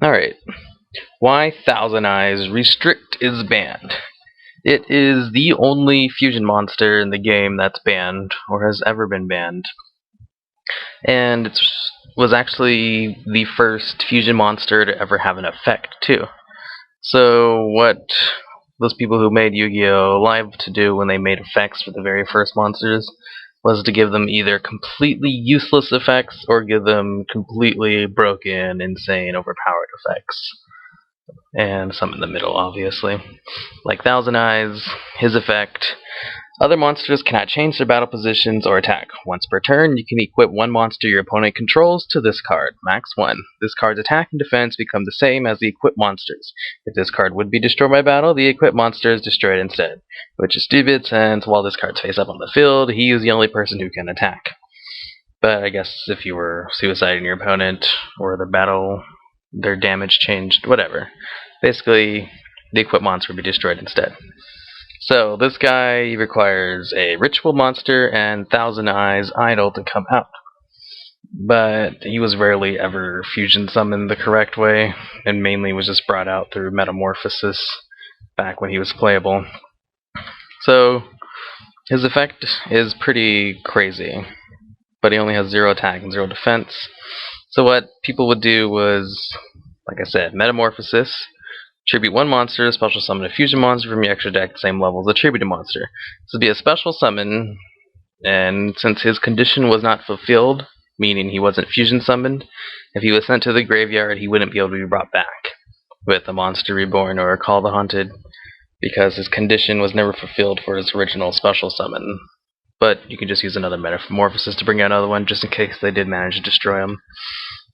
Alright, why Thousand Eyes Restrict is banned. It is the only fusion monster in the game that's banned, or has ever been banned. And it was actually the first fusion monster to ever have an effect, too. So, what those people who made Yu-Gi-Oh! Live to do when they made effects for the very first monsters was to give them either completely useless effects or give them completely broken, insane, overpowered effects. And some in the middle, obviously. Like Thousand Eyes, his effect. Other monsters cannot change their battle positions or attack. Once per turn, you can equip one monster your opponent controls to this card, max 1. This card's attack and defense become the same as the equipped monsters. If this card would be destroyed by battle, the equipped monster is destroyed instead, which is stupid since while this card's face up on the field, he is the only person who can attack. But I guess if you were suiciding your opponent or the battle, their damage changed, whatever. Basically, the equipped monster would be destroyed instead. So this guy requires a ritual monster and Thousand Eyes idol to come out. But he was rarely ever fusion summoned the correct way, and mainly was just brought out through metamorphosis back when he was playable. So his effect is pretty crazy, but he only has 0 attack and 0 defense. So what people would do was, like I said, metamorphosis. Tribute one monster, special summon a fusion monster from your extra deck, same level as the tributed monster. This would be a special summon, and since his condition was not fulfilled, meaning he wasn't fusion summoned, if he was sent to the graveyard, he wouldn't be able to be brought back with a monster reborn or a Call the Haunted, because his condition was never fulfilled for his original special summon. But you can just use another metamorphosis to bring out another one, just in case they did manage to destroy him.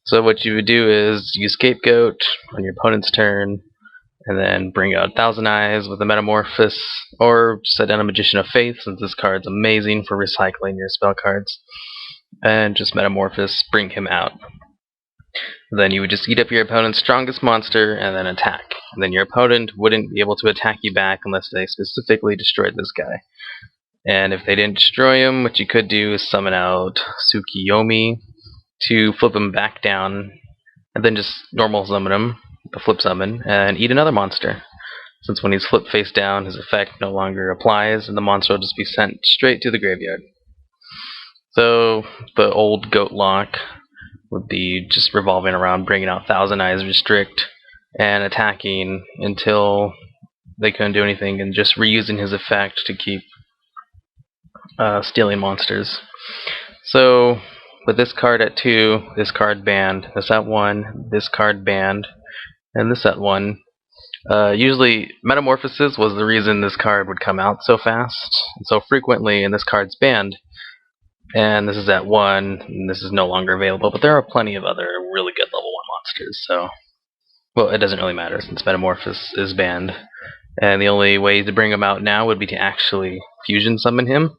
So what you would do is use Scapegoat on your opponent's turn, and then bring out Thousand Eyes with a Metamorphosis, or set down a Magician of Faith, since this card's amazing for recycling your spell cards, and just Metamorphosis, bring him out. Then you would just eat up your opponent's strongest monster, and then attack. And then your opponent wouldn't be able to attack you back unless they specifically destroyed this guy. And if they didn't destroy him, what you could do is summon out Tsukiyomi to flip him back down, and then just normal summon him, the flip summon, and eat another monster. Since when he's flipped face down, his effect no longer applies, and the monster will just be sent straight to the graveyard. So the old goat lock would be just revolving around bringing out Thousand Eyes Restrict and attacking until they couldn't do anything, and just reusing his effect to keep stealing monsters. So with this card at 2, this card banned, this at 1, this card banned, and this at 1. Usually, Metamorphosis was the reason this card would come out so fast, and so frequently, and this card's banned. And this is at 1, and this is no longer available, but there are plenty of other really good level 1 monsters, so... Well, it doesn't really matter, since Metamorphosis is banned. And the only way to bring him out now would be to actually fusion summon him,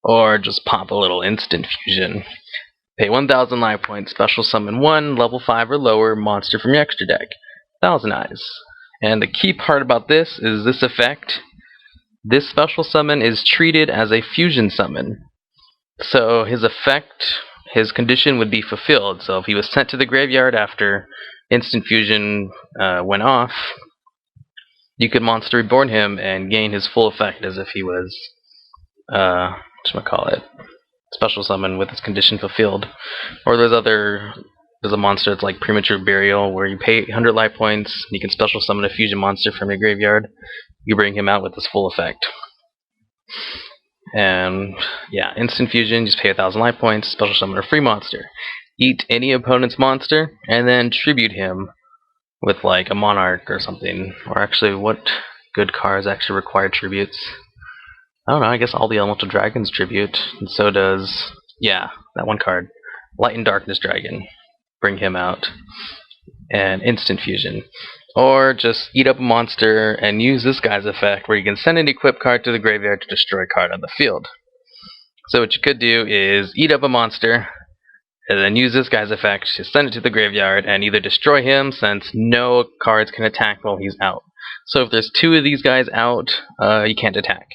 or just pop a little instant fusion. Pay 1,000 life points, special summon 1, level 5 or lower, monster from your extra deck. Thousand Eyes. And the key part about this is this effect. This special summon is treated as a fusion summon. So his effect, his condition would be fulfilled. So if he was sent to the graveyard after instant fusion went off, you could monster reborn him and gain his full effect as if he was, special summon with his condition fulfilled. Or there's a monster that's like Premature Burial, where you pay 100 life points, you can special summon a fusion monster from your graveyard, you bring him out with his full effect. And yeah, instant fusion, just pay 1,000 life points, special summon a free monster. Eat any opponent's monster, and then tribute him with like a Monarch or something. Or actually, what good cards actually require tributes? I don't know, I guess all the Elemental Dragons tribute, and so does, yeah, that one card. Light and Darkness Dragon. Bring him out. And instant fusion. Or just eat up a monster and use this guy's effect where you can send an equipped card to the graveyard to destroy a card on the field. So what you could do is eat up a monster and then use this guy's effect to send it to the graveyard and either destroy him, since no cards can attack while he's out. So if there's 2 of these guys out, you can't attack,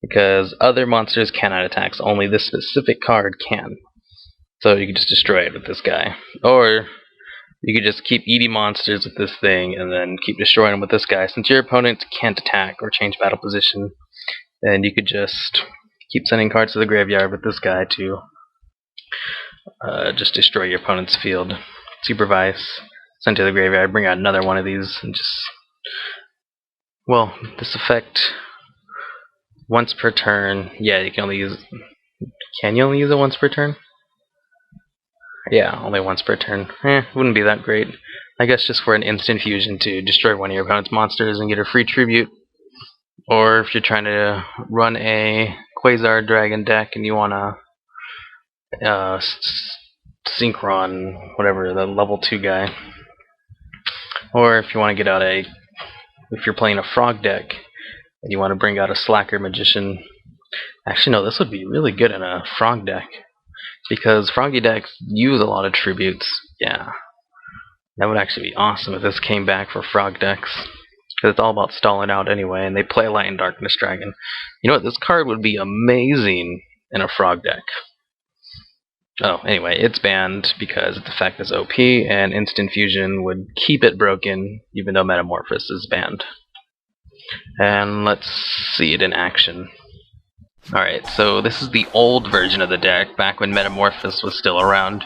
because other monsters cannot attack, so only this specific card can. So you can just destroy it with this guy. Or You could just keep eating monsters with this thing and then keep destroying them with this guy. Since your opponent can't attack or change battle position, then you could just keep sending cards to the graveyard with this guy to just destroy your opponent's field. Supervise, send to the graveyard, bring out another one of these, and just... Well, this effect once per turn. Yeah, you can only use... Can you only use it once per turn? Yeah, only once per turn. Wouldn't be that great. I guess just for an instant fusion to destroy one of your opponent's monsters and get a free tribute. Or if you're trying to run a Quasar Dragon deck and you want to Synchron, whatever, the level 2 guy. Or if you want to get out if you're playing a frog deck and you want to bring out a Slacker Magician. Actually, no, this would be really good in a frog deck. Because froggy decks use a lot of tributes. Yeah. That would actually be awesome if this came back for frog decks. Because it's all about stalling out anyway, and they play Light and Darkness Dragon. You know what? This card would be amazing in a frog deck. Oh, anyway, it's banned because its effect is OP, and Instant Fusion would keep it broken, even though Metamorphosis is banned. And let's see it in action. Alright, so this is the old version of the deck, back when Metamorphosis was still around.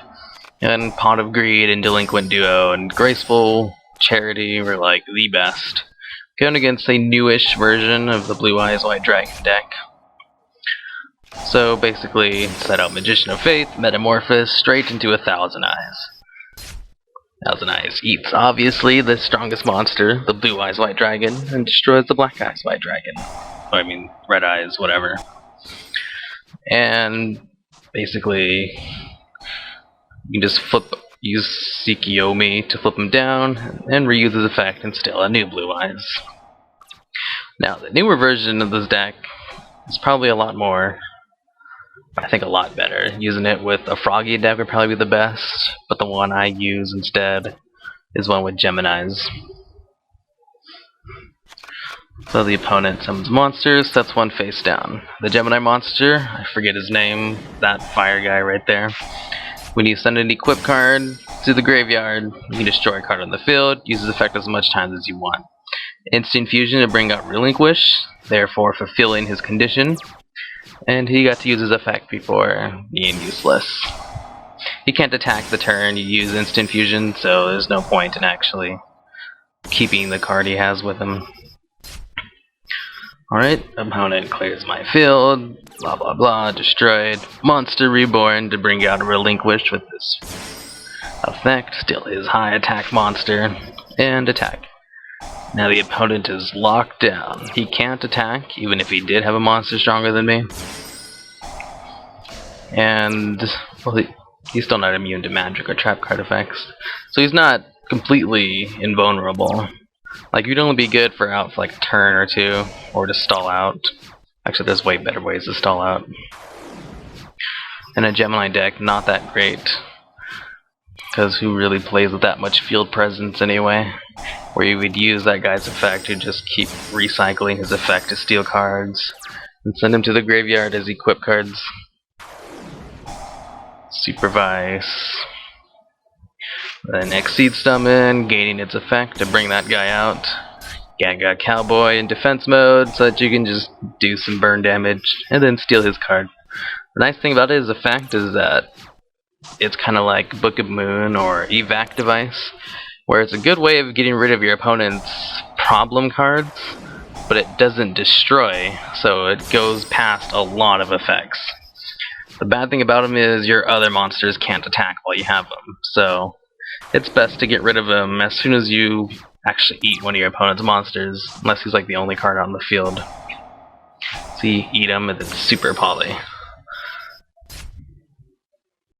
And Pot of Greed and Delinquent Duo and Graceful Charity were like the best. Going against a newish version of the Blue Eyes White Dragon deck. So basically, set out Magician of Faith, Metamorphosis, straight into 1,000 Eyes. 1,000 Eyes eats, obviously, the strongest monster, the Blue Eyes White Dragon, and destroys the Black Eyes White Dragon. Or, I mean, Red Eyes, whatever. And basically, you just use Tsukiyomi to flip him down, and reuse his effect and steal a new Blue Eyes. Now, the newer version of this deck is probably a lot more, I think a lot better. Using it with a Froggy deck would probably be the best, but the one I use instead is one with Geminis. So the opponent summons monsters, sets one face down. The Gemini monster, I forget his name, that fire guy right there. When you send an equip card to the graveyard, you can destroy a card on the field, use his effect as much times as you want. Instant Fusion to bring out Relinquish, therefore fulfilling his condition. And he got to use his effect before being useless. He can't attack the turn you use Instant Fusion, so there's no point in actually keeping the card he has with him. Alright, opponent clears my field, blah blah blah, destroyed. Monster reborn to bring out a Relinquish with this effect, still his high attack monster, and attack. Now the opponent is locked down. He can't attack, even if he did have a monster stronger than me. And, well, he's still not immune to magic or trap card effects. So he's not completely invulnerable. Like, you'd only be good for out for like a turn or two, or to stall out. Actually, there's way better ways to stall out. In a Gemini deck, not that great. Because who really plays with that much field presence anyway? Where you would use that guy's effect to just keep recycling his effect to steal cards, and send him to the graveyard as equip cards. Supervise. Then Exceed Summon, gaining its effect to bring that guy out. Gaga Cowboy in defense mode so that you can just do some burn damage and then steal his card. The nice thing about his effect is that it's kind of like Book of Moon or Evac Device, where it's a good way of getting rid of your opponent's problem cards, but it doesn't destroy, so it goes past a lot of effects. The bad thing about him is your other monsters can't attack while you have them, so it's best to get rid of him as soon as you actually eat one of your opponent's monsters, unless he's like the only card on the field. See, eat him, and it's super poly.